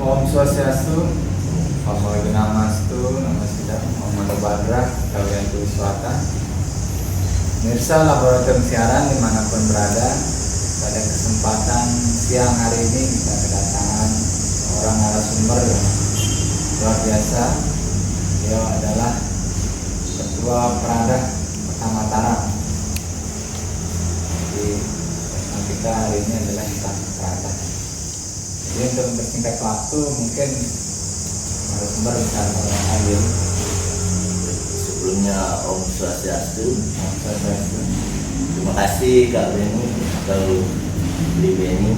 Om Swastiastu, Om Namastu, Namaskara, Om Badra, kalian Wiswata. Mirsa laboratorium siaran dimanapun berada, pada kesempatan siang hari ini kita kedatangan orang narasumber yang luar biasa. Dia adalah Ketua Peradah Kota Mataram. Jadi tema kita hari ini adalah tentang peradah. Jadi untuk mempersingkat waktu mungkin narasumber bisa memperkenalkan diri. Sebelumnya Om Swastiastu. Om Swastiastu. Terima kasih Kak Beni atau Bli Beni.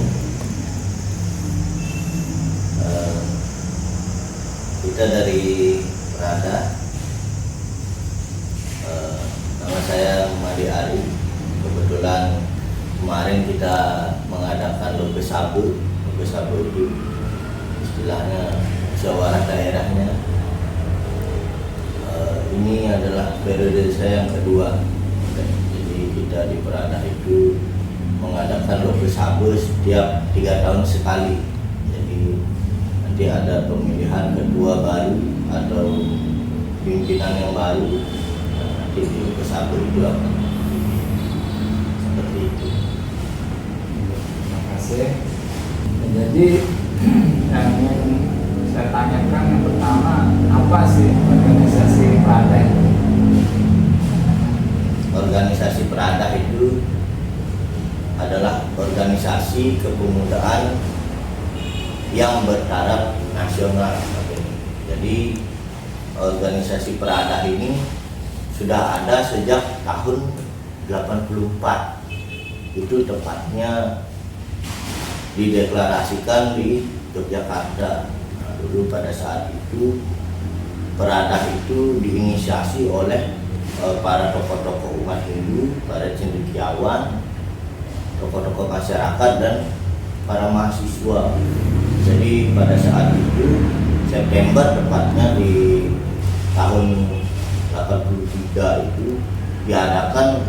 Kita dari Peradah. Nama saya Madi Ari. Kebetulan kemarin kita mengadakan Lobe Sabu. Lobe Sabu itu istilahnya musyawarah daerahnya. Ini adalah periode saya yang kedua. Jadi kita di Peradah itu mengadakan Lobe Sabu setiap 3 tahun sekali. Jadi nanti ada pemilihan ketua baru atau pimpinan yang baru. Nanti di Lobe Sabu itu akan seperti itu. Terima kasih. Jadi yang ingin saya tanyakan yang pertama, apa sih organisasi Peradah? Organisasi Peradah itu adalah organisasi kepemudaan yang bertaraf nasional. Jadi organisasi Peradah ini sudah ada sejak tahun 84. Itu tepatnya dideklarasikan di Yogyakarta. Nah, dulu pada saat itu Peradah itu diinisiasi oleh para tokoh-tokoh umat Hindu, para cendekiawan, tokoh-tokoh masyarakat dan para mahasiswa. Jadi pada saat itu September tepatnya di tahun 83 itu diadakan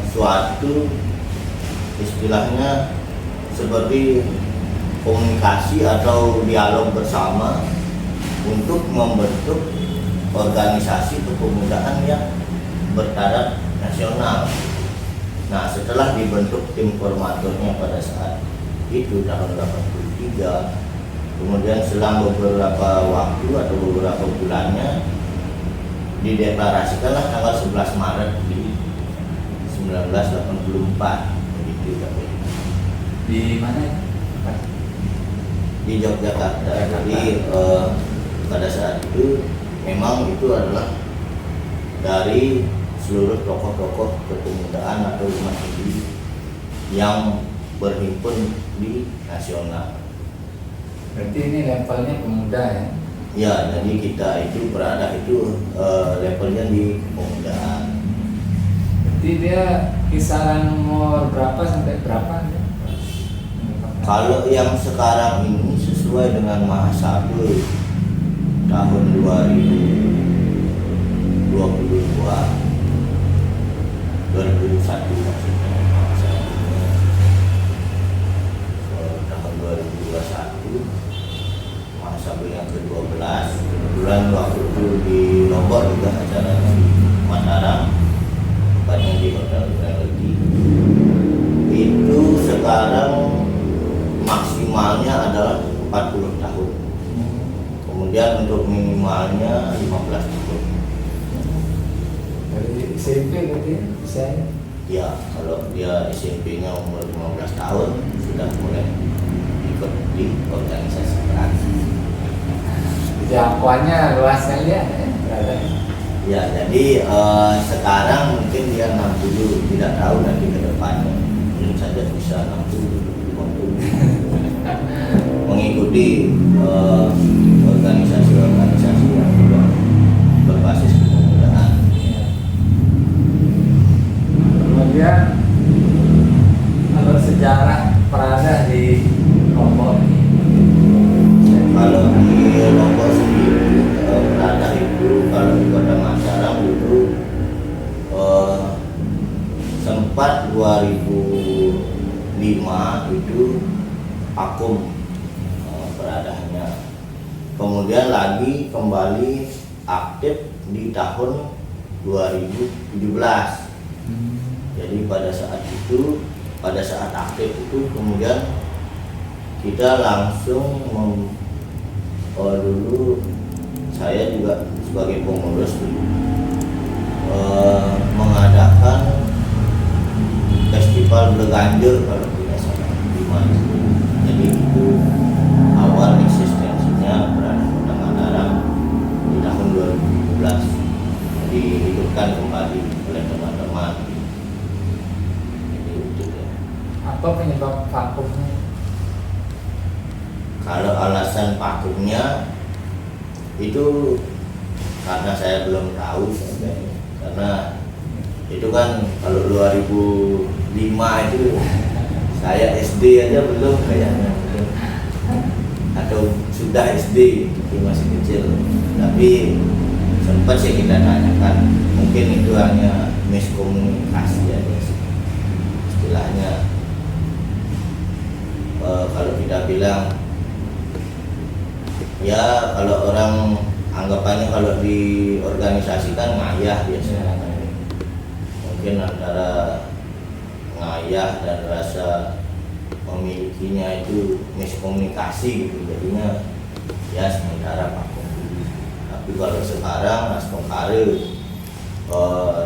suatu istilahnya seperti komunikasi atau dialog bersama untuk membentuk organisasi kepemudaan yang bertaraf nasional. Nah, setelah dibentuk tim formaturnya pada saat itu tahun 83, kemudian selang beberapa waktu atau beberapa bulannya dideklarasikanlah tanggal 11 Maret di 1984. Begitu ya. Di mana? Di Yogyakarta. Jadi pada saat itu memang itu adalah dari seluruh tokoh-tokoh kepemudaan atau umat Hindu yang berhimpun di nasional. Berarti ini levelnya pemuda ya? Ya, jadi kita itu Peradah itu levelnya di kepemudaan. Berarti dia kisaran umur berapa sampai berapa? Kalau yang sekarang ini sesuai dengan Mahasabul tahun 2021 maksudnya tahun 2021 Mahasabul yang ke-12. Kebetulan waktu itu di Lombok juga acaranya di Mataram, tepatnya di Hotel Melody. Itu sekarang maksimalnya adalah 40 tahun. Kemudian untuk minimalnya 15 tahun. Dari SMP berarti saya? Ya, kalau dia SMP-nya umur 15 tahun sudah mulai ikut di organisasi Peradah. Jangkauannya luas sekali ya, Peradah. Ya, jadi sekarang mungkin dia 60, tidak tahu nanti ke depannya. Mungkin saja bisa 60, 50. Mengikuti organisasi-organisasi yang juga berbasis kepemudaan. Kemudian kalau sejarah Peradah di Lombok, Kalau di Lombok sendiri Peradah itu kalau di Kota Mataram itu sempat 2005 itu vakum Peradah kemudian lagi kembali aktif di tahun 2017. Jadi pada saat aktif itu kemudian kita langsung dulu saya juga sebagai pengurus mengadakan festival Bleganjur kalau tidak salah di mana. Jadi itu awal eksistensinya Peradah Kota Mataram di tahun 2017, dihidupkan kembali oleh teman-teman. Jadi itu ya. Apa penyebab vakumnya? Kalau alasan vakumnya itu karena saya belum tahu sebenarnya. Karena itu kan kalau 2005 itu saya SD aja belum kayaknya, atau sudah SD tapi masih kecil. Tapi sempat sih kita tanyakan, mungkin itu hanya miskomunikasi aja sih istilahnya. Kalau kita bilang ya, kalau orang anggapannya kalau di organisasi kan ngayah biasanya, mungkin antara ngayah dan rasa memilikinya itu miskomunikasi gitu, jadinya ya sementara vakum dulu. Tapi kalau sekarang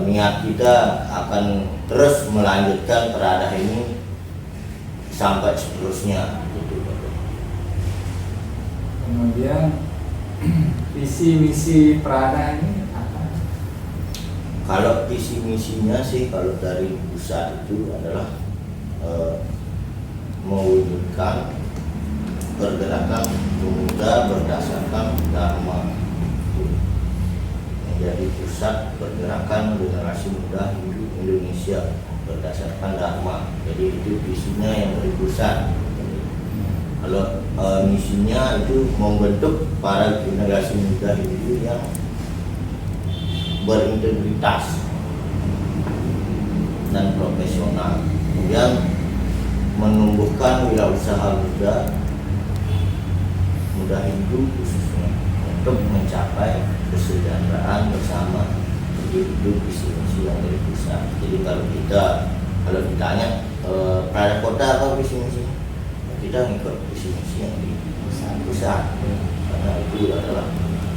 niat kita akan terus melanjutkan Peradah ini sampai seterusnya gitu. Kemudian visi misi Peradah ini apa? Kalau visi misinya sih kalau dari pusat itu adalah mewujudkan pergerakan pemuda berdasarkan Dharma, menjadi pusat pergerakan generasi muda Hindu Indonesia berdasarkan Dharma. Jadi itu visinya yang dari pusat. Kalau misinya itu membentuk para generasi muda Hindu yang berintegritas dan profesional, kemudian menumbuhkan wirausaha muda Hindu khususnya untuk mencapai kesejahteraan bersama. Jadi itu visi misi yang dari pusat. Jadi kalau ditanya Peradah Kota apa visi misi, kita ngikut visi misi yang di pusat, karena itu adalah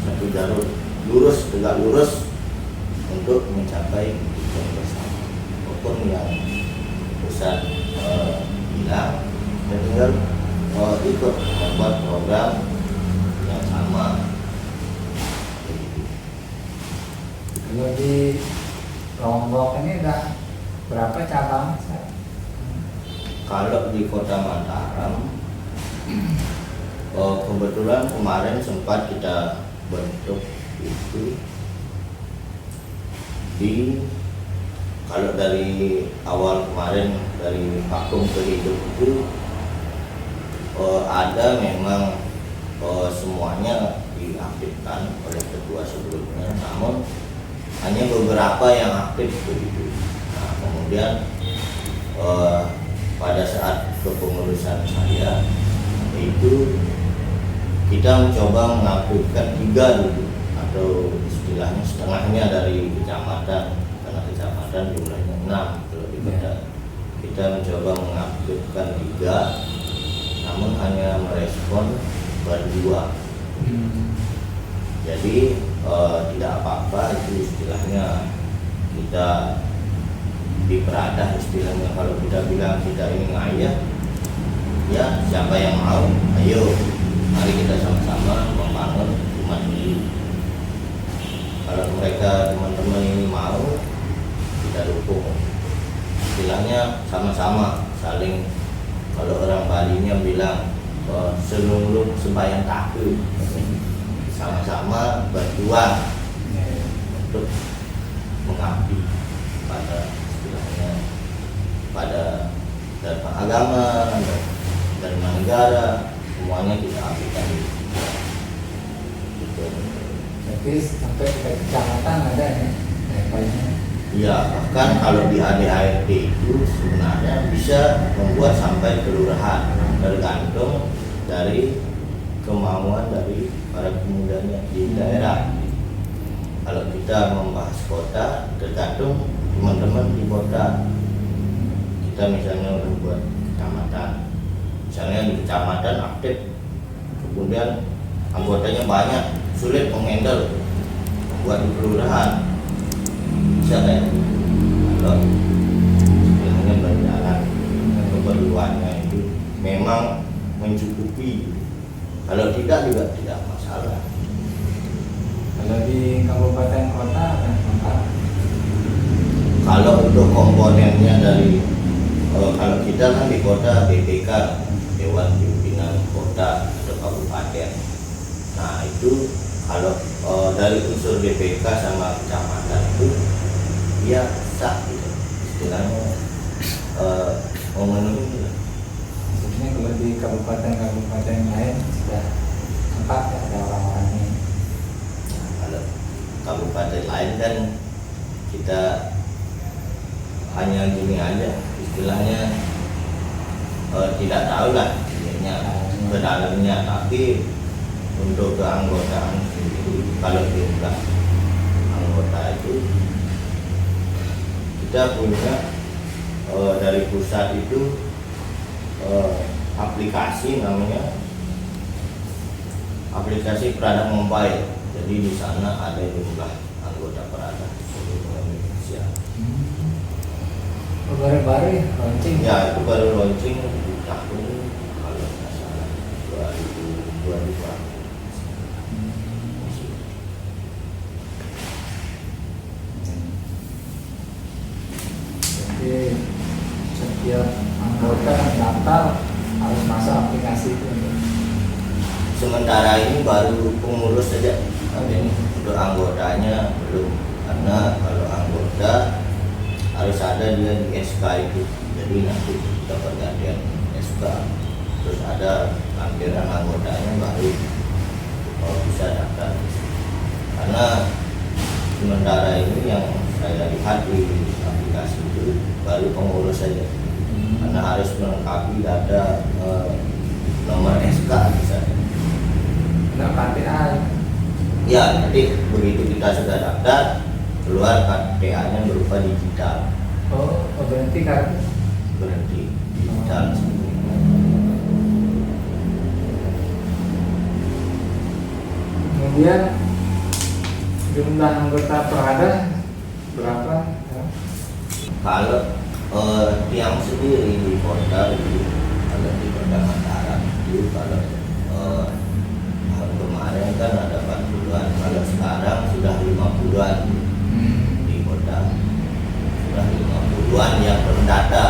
satu jalur tegak lurus untuk mencapai tujuan bersama. Walaupun yang pusat bilang, dan tinggal ikut membuat program yang sama. Kalau di Lombok ini udah berapa cabang? Kalau di Kota Mataram, kebetulan kemarin sempat kita bentuk itu kalau dari awal kemarin dari vakum ke hidup itu ada memang semuanya diaktifkan oleh ketua sebelumnya, namun hanya beberapa yang aktif begitu. Nah, kemudian pada saat kepengurusan saya itu kita mencoba mengaktifkan 3 dulu, atau istilahnya setengahnya dari kecamatan, karena kecamatan jumlahnya 6 kalau di kota. Kita mencoba mengaktifkan 3, namun hanya merespon baru 2. Jadi tidak apa-apa, itu istilahnya kita di Peradah, istilahnya kalau kita bilang kita ini ngayah, ya siapa yang mau, ayo mari kita sama-sama membangun umat ini. Kalau mereka teman-teman ini mau, kita dukung. Istilahnya sama-sama saling, kalau orang Balinya bilang senulung sembahyang takut, sama-sama berjuang untuk mengabdi pada istilahnya pada dharma agama dan dharma negara, semuanya kita abdikan. Jadi sampai ke kecamatan ada ya levelnya. Iya, bahkan kalau di ADART itu sebenarnya bisa membuat sampai kelurahan, tergantung dari kemauan dari para pemudanya di daerah. Kalau kita membahas kota, tergantung teman-teman di kota. Kita misalnya membuat kecamatan, misalnya di kecamatan aktif, kemudian anggotanya banyak, sulit menghandle. Buat di kelurahan bisa kayak gitu. Kalau istilahnya berjalan, keperluannya itu memang mencukupi. Kalau tidak juga tidak masalah. Kalau di kabupaten kota apa lengkap? Kalau untuk komponennya dari kalau kita kan di kota BPK, Dewan Pimpinan Kota atau Kabupaten. Nah itu kalau dari unsur BPK sama kecamatan itu dia sah gitu, istilahnya memenuhi gitu. Maksudnya kalau di kabupaten lain sudah lengkap ya, ada orang-orangnya. Kalau kabupaten lain kan kita hanya gini aja, istilahnya tidak tahu lah ininya ke dalamnya, tapi untuk keanggotaan sendiri kalau jumlah anggota itu kita punya dari pusat itu aplikasi namanya aplikasi Perada Mobile. Jadi di sana ada jumlah anggota Perada seluruh Indonesia. Baru-baru ya launching. Ya itu baru launching di tahun kalau nggak salah 2020. Jadi setiap anggota daftar harus masuk aplikasi itu. Sementara ini baru pengurus saja, tapi untuk anggotanya belum, karena kalau anggota harus ada dia di SK itu, jadi nanti kita pergantian SK, terus ada lampiran anggotanya baru bisa daftar. Karena sementara ini yang saya lihat di aplikasi itu baru pengurus saja, karena harus melengkapi data nomor SK misalnya. Nah, KTA. Ya, nanti begitu kita sudah daftar, keluar KTA-nya berupa digital. Oh, berhenti kartu. Berhenti digital. Kemudian jumlah anggota Perada berapa? Ya? Kalau tiang sendiri di kota itu, kalau di kota Mataram itu kalau tahun kemarin kan ada 40-an, kalau sekarang sudah 50-an di kota, sudah 50-an yang terdata.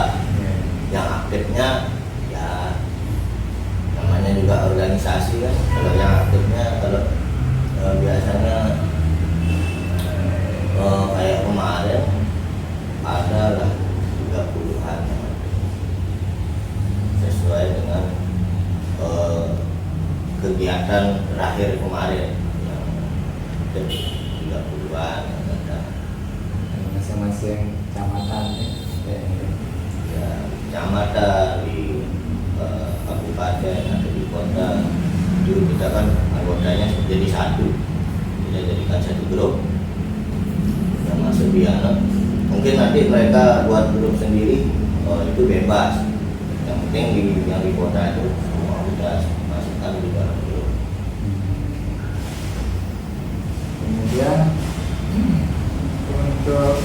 Yang aktifnya ya namanya juga organisasi kan. Kalau yang aktifnya kalau biasanya kayak kemarin ada lah 30-an sesuai dengan kegiatan terakhir kemarin yang 30-an ada. Masing-masing kecamatan ya. Ya, kecamatan di kabupaten atau di kota itu kita kan anggotanya jadi satu, kita jadikan satu grup yang masuk Biana. Mungkin nanti mereka buat grup sendiri, itu bebas. Yang penting yang di kota itu semua kita masukkan di dalam grup. Kemudian untuk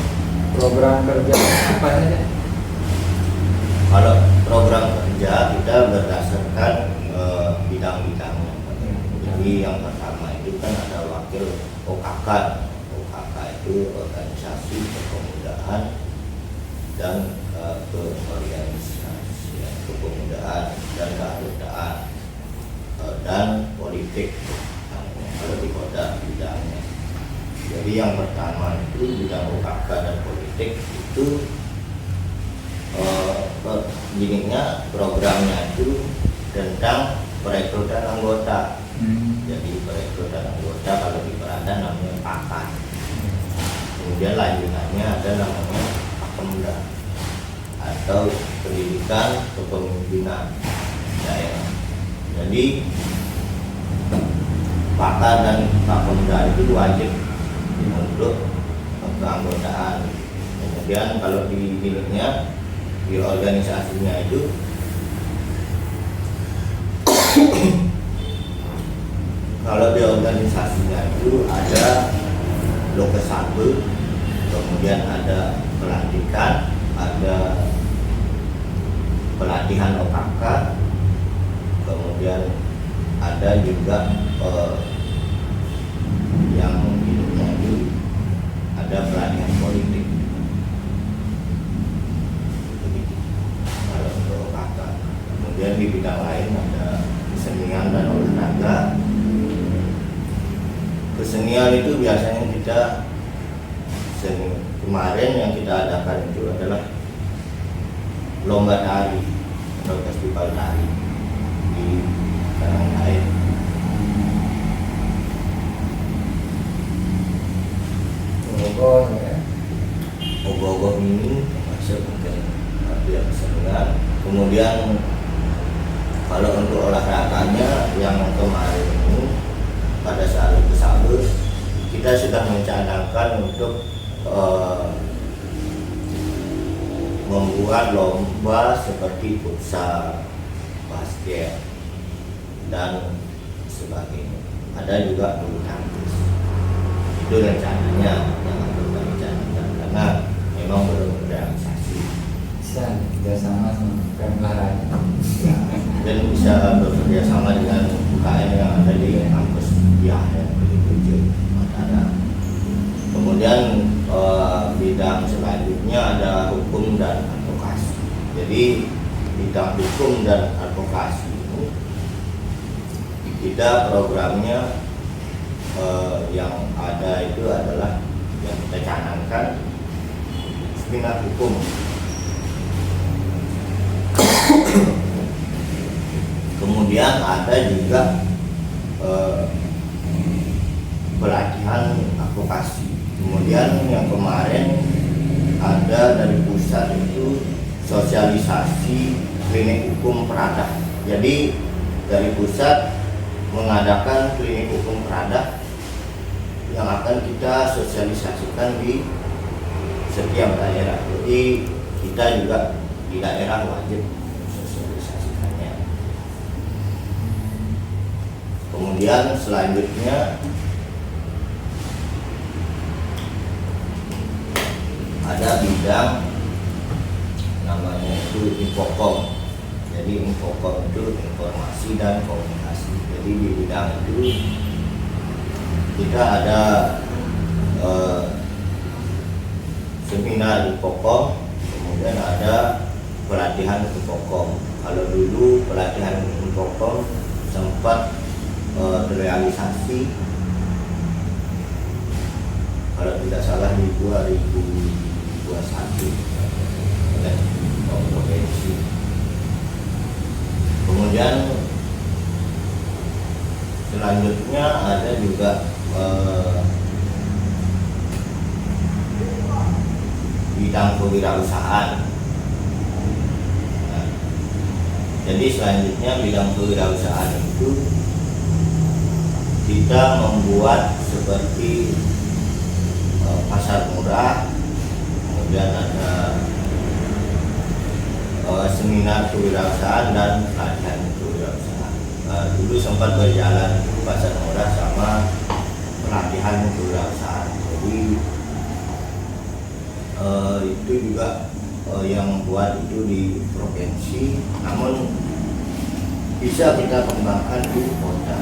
program kerja apa saja? Kalau program kerja kita berdasarkan bidang-bidangnya. Jadi yang pertama itu kan ada wakil OKK. OKK itu organisasi kepemudaan dan keorganisasian, kepemudaan dan keanggotaan dan politik. Kalau di kota bidangnya. Jadi yang pertama itu bidang OKK dan politik itu gininya programnya itu tentang perekrutan anggota. Jadi perekrutan anggota kalau di Perada namanya pakan. Kemudian lanjutannya ada namanya pakemda atau pendidikan kepemimpinan daerah. Jadi pakar dan Kapolda itu wajib untuk keanggotaan. Kemudian kalau di unitnya, di organisasinya itu kalau di organisasinya itu ada Lokes 1, kemudian ada pelantikan, ada pelatihan OKK, kemudian ada juga yang hidupnya itu ada pelatihan politik. Begitu. Kalau untuk OKK, kemudian di bidang lain ada kesenian dan olahraga. Kesenian itu biasanya kita kemarin yang kita adakan itu adalah lomba tari atau festival tari di Karangtengah. Ogoh ya. Ogoh-ogoh ini masuk mungkin dia kesenian. Kemudian kalau untuk olahraganya yang kemarin ini pada saat itu sabus kita sudah mencanangkan untuk membuat lomba seperti futsal, basket dan sebagainya. Ada juga bulu tangkis. Itu rencananya yang akan kami canangkan karena memang belum terrealisasi. Bisa kerjasama sama Pemlaranya. Dan bisa bekerja sama dengan UKM yang ada di kampus yang begitu Mataram. Kemudian bidang selanjutnya ada hukum dan advokasi. Jadi bidang hukum dan advokasi ini kita programnya yang ada itu adalah yang kita canangkan seminar hukum. Kemudian ada juga pelatihan advokasi. Kemudian yang kemarin ada dari pusat itu sosialisasi klinik hukum peradah. Jadi dari pusat mengadakan klinik hukum peradah yang akan kita sosialisasikan di setiap daerah. Jadi kita juga di daerah wajib sosialisasikannya. Kemudian selanjutnya ada bidang namanya itu Infokom. Jadi Infokom itu informasi dan komunikasi. Jadi di bidang itu kita ada seminar Infokom, kemudian ada pelatihan Infokom. Kalau dulu pelatihan Infokom sempat terrealisasi kalau tidak salah di 2021 oleh provinsi. Kemudian selanjutnya ada juga bidang kewirausahaan. Nah, jadi selanjutnya bidang kewirausahaan itu kita membuat seperti pasar murah, kemudian ada seminar kewirausahaan dan pelatihan kewirausahaan. Dulu sempat berjalan pasar murah sama pelatihan kewirausahaan. Jadi itu juga yang buat itu di provinsi, namun bisa kita kembangkan di kota.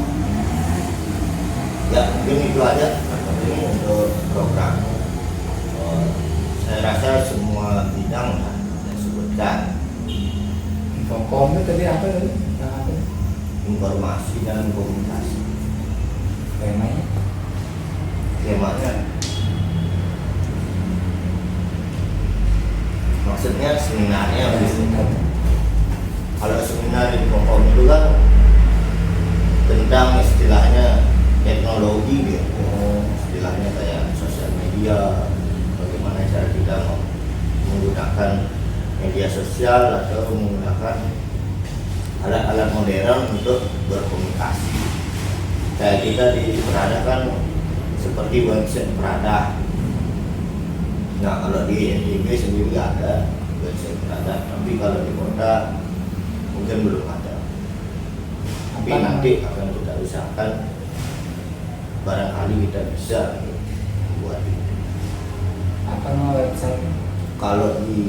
Ya mungkin itu aja ini untuk program. Saya rasa semua bidang saya sebutkan. Infokom itu tadi apa tadi? Informasi dan komunikasi. Temanya? Temanya maksudnya seminarnya kalau seminar di Infokom itu kan tentang istilahnya teknologi gitu, istilahnya kayak sosial media, bagaimana cara kita menggunakan media sosial atau menggunakan alat-alat modern untuk berkomunikasi. Kayak kita di Prada kan seperti website Prada. Nah kalau di NTB sendiri ada website Prada, tapi kalau di kota mungkin belum ada. Tapi nanti akan kita usahakan, barangkali kita bisa buat itu. Apa nama website? Kalau di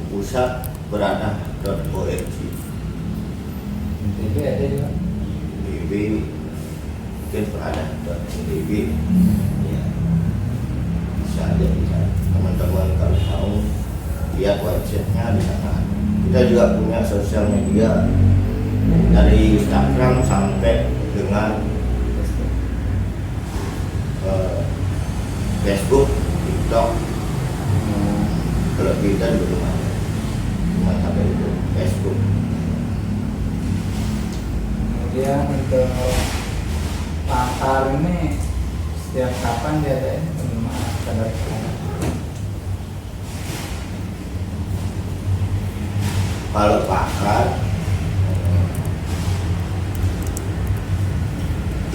pusat prada.org, NTB ada juga. NTB mungkin prada.ntb, ya bisa aja bisa. Teman-teman kalau mau lihat websitenya di sana. Kita juga punya sosial media dari Instagram sampai dengan Facebook, TikTok. Kalau Twitter belum ada, cuma sampai itu Facebook. Kemudian untuk latar ini setiap kapan dia ada pengumuman standar Prada? Kalau pakar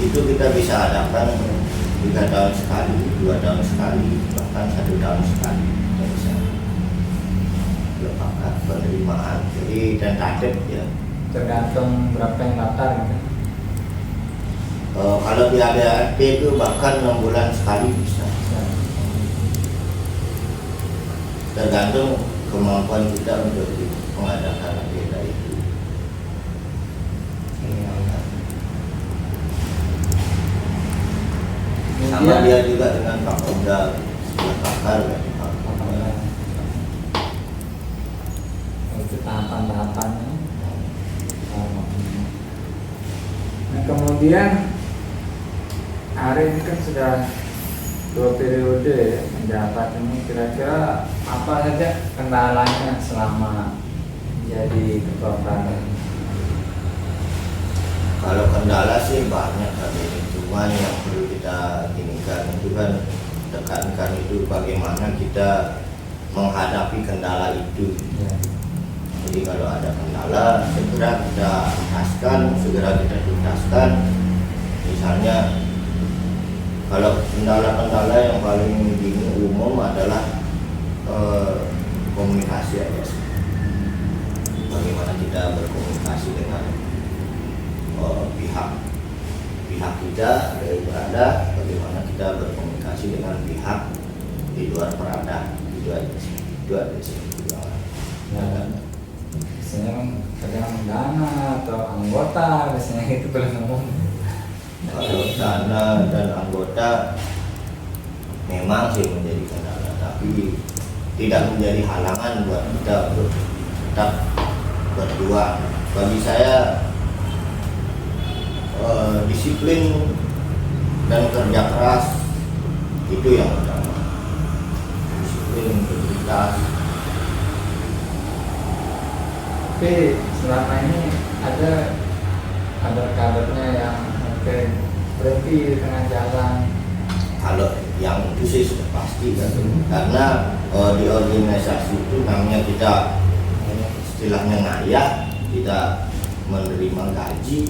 itu kita bisa adakan 3 tahun sekali, 2 tahun sekali, bahkan 1 tahun sekali kita bisa. Kalau pakar penerimaan, jadi tentatif ya. Tergantung berapa yang daftar gitu. Kalau di ADART itu bahkan 6 bulan sekali bisa. Tergantung kemampuan kita untuk mengadakan agenda itu. Sama dia juga dengan Pak Polda, pakar kan Pak Polda. Untuk tahapan-tahapannya. Nah kemudian hari ini kan sudah 2 periode ya, menjabat ini, kira-kira apa saja kendalanya selama jadi ketua Prada? Kalau kendala sih banyak tadi, cuman yang perlu kita inikan itu kan tekankan itu bagaimana kita menghadapi kendala itu. Ya. Jadi kalau ada kendala segera kita tuntaskan. Misalnya kalau kendala-kendala yang paling umum adalah komunikasi aja sih. Bagaimana kita berkomunikasi dengan pihak kita dari Prada, bagaimana kita berkomunikasi dengan pihak di luar Prada, itu aja sih. Ya. Biasanya kan kadang dana atau anggota, biasanya itu paling umum. Kalau dana dan anggota memang sih menjadi kendala, tapi tidak menjadi halangan buat kita untuk tetap berjuang. Bagi saya disiplin dan kerja keras itu yang utama. Disiplin, integritas. Tapi selama ini ada kader-kadernya yang mungkin berhenti di tengah jalan. Kalau yang itu sih sudah pasti kan, karena di organisasi itu namanya kita istilahnya ngayak, kita menerima gaji.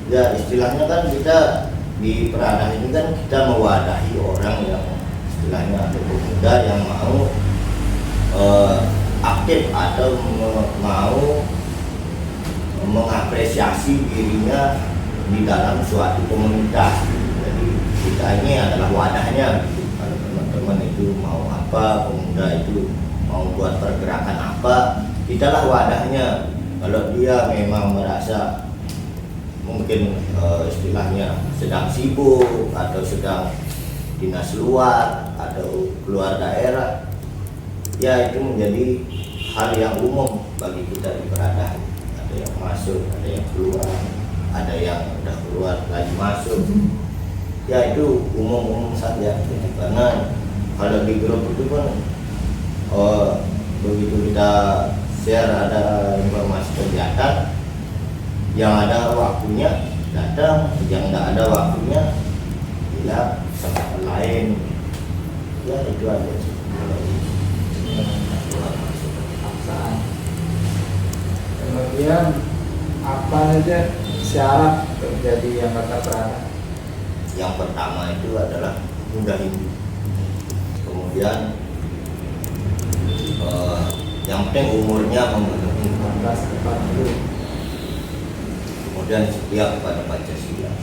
Ya istilahnya kan kita di Prada ini kan kita mewadahi orang yang istilahnya ada pemuda yang mau aktif atau mau mengapresiasi dirinya di dalam suatu komunitas. Jadi kita ini adalah wadahnya. Kalau teman-teman itu mau apa, pemuda itu mau buat pergerakan apa, kitalah wadahnya. Kalau dia memang merasa mungkin istilahnya sedang sibuk atau sedang dinas luar atau keluar daerah, ya itu menjadi hal yang umum bagi kita di Prada. Ada yang masuk, ada yang keluar, ada yang udah keluar lagi masuk, ya itu umum-umum saja. Jadi, karena kalau di grup itu kan begitu kita share ada informasi kegiatan, yang ada waktunya datang, yang tidak ada waktunya ya kesempatan lain. Ya itu aja sih. Paksaan. Kemudian apa saja syarat untuk menjadi anggota Prada? Yang pertama itu adalah muda Hindu. Kemudian yang penting umurnya memenuhi. 1840. Kemudian setia kepada Pancasila.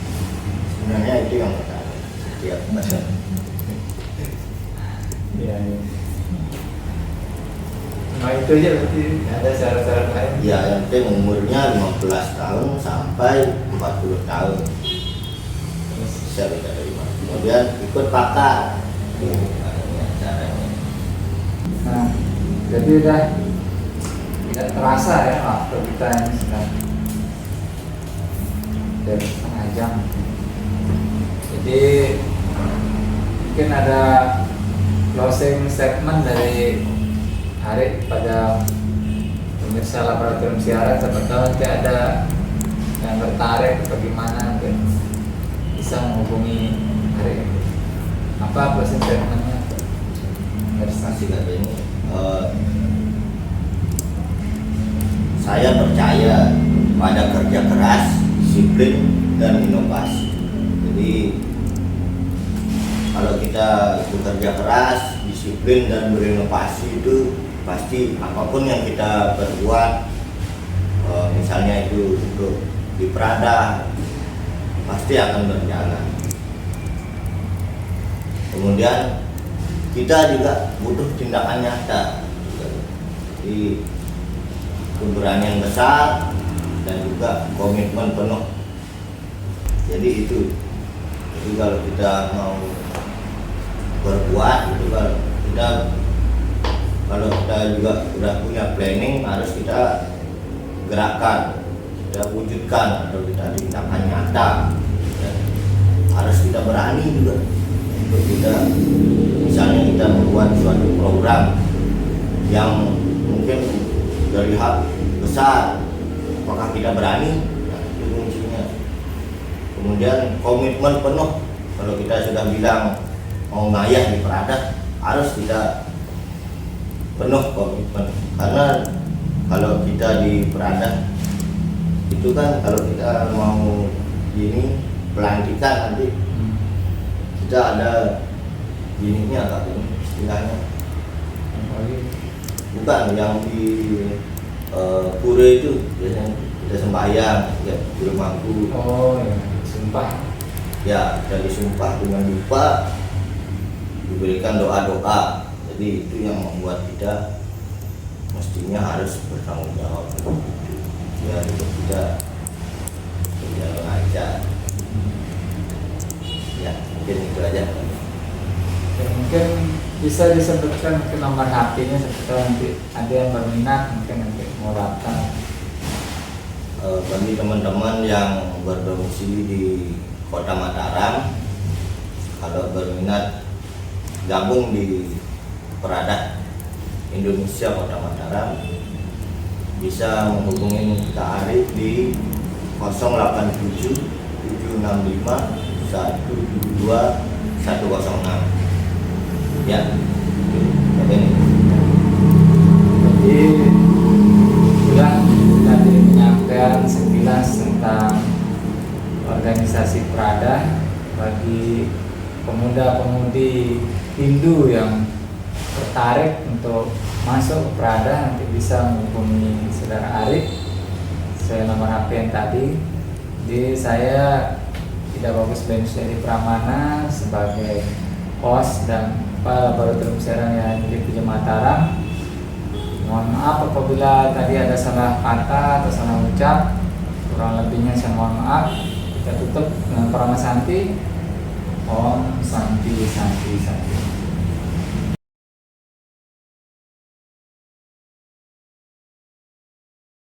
Sebenarnya itu yang pertama, setia kepada. Iya, iya. Nah itu aja berarti ada syarat-syarat lain. Ya, yang penting umurnya 15 tahun sampai 40 tahun. Terus Bisa kita terima. Kemudian ikut pakar. Caranya. nah, jadi udah tidak terasa ya waktu kita ini sudah dari setengah jam. Jadi mungkin ada closing statement dari Arik pada pemirsa laboratorium siaran, siapa tahu nanti ada yang tertarik atau gimana mungkin bisa menghubungi Arik. Apa closing statementnya? Masih katanya saya percaya pada kerja keras, disiplin, dan inovasi. Jadi kalau kita bekerja keras, disiplin, dan berinovasi itu pasti apapun yang kita perbuat, misalnya itu untuk di Prada, pasti akan berjalan. Kemudian kita juga butuh tindakan nyata, jadi keberanian besar dan juga komitmen penuh. Jadi itu. Jadi kalau kita mau berbuat itu kalau kita juga sudah punya planning, harus kita gerakkan, kita wujudkan atau kita tindakan nyata. Ya. Harus kita berani juga untuk kita, misalnya kita membuat suatu program yang mungkin dari hak besar, apakah kita berani? Nah, itu kuncinya. Kemudian komitmen penuh. Kalau kita sudah bilang mau ngayah di Prada, harus kita penuh komitmen. Karena kalau kita di Prada itu kan, kalau kita mau ini pelantikan nanti kita ada ininya, apa ini istilahnya, bukan yang di pura itu biasanya kita sembahyang ya di rumahku. Oh ya, sumpah. Ya, kita disumpah dengan lupa, diberikan doa-doa. Jadi itu yang membuat kita mestinya harus bertanggung jawab. Ya, untuk kita berjalan lancar. Ya, mungkin itu aja. Ya, mungkin bisa disebutkan ke nomor HP-nya, seperti nanti ada yang berminat mungkin nanti mau datang. Bagi teman-teman yang berdomisili di Kota Mataram, kalau berminat gabung di Prada Indonesia Kota Mataram, bisa menghubungi Kak Arik di 087 765 12106. Ya, oke. Jadi sudah tadi menyampaikan sekilas tentang organisasi Prada bagi pemuda-pemudi Hindu yang tertarik untuk masuk ke Prada, nanti bisa menghubungi saudara Arik. Saya nomor HP yang tadi. Jadi saya tidak bagus Benus dari Pramana sebagai host dan Kepala Laboratorium Siaran yang di Mataram. Mohon maaf apabila tadi ada salah kata atau salah ucap, kurang lebihnya saya mohon maaf. Kita tutup dengan Parama Santi. Om Santi Santi Santi.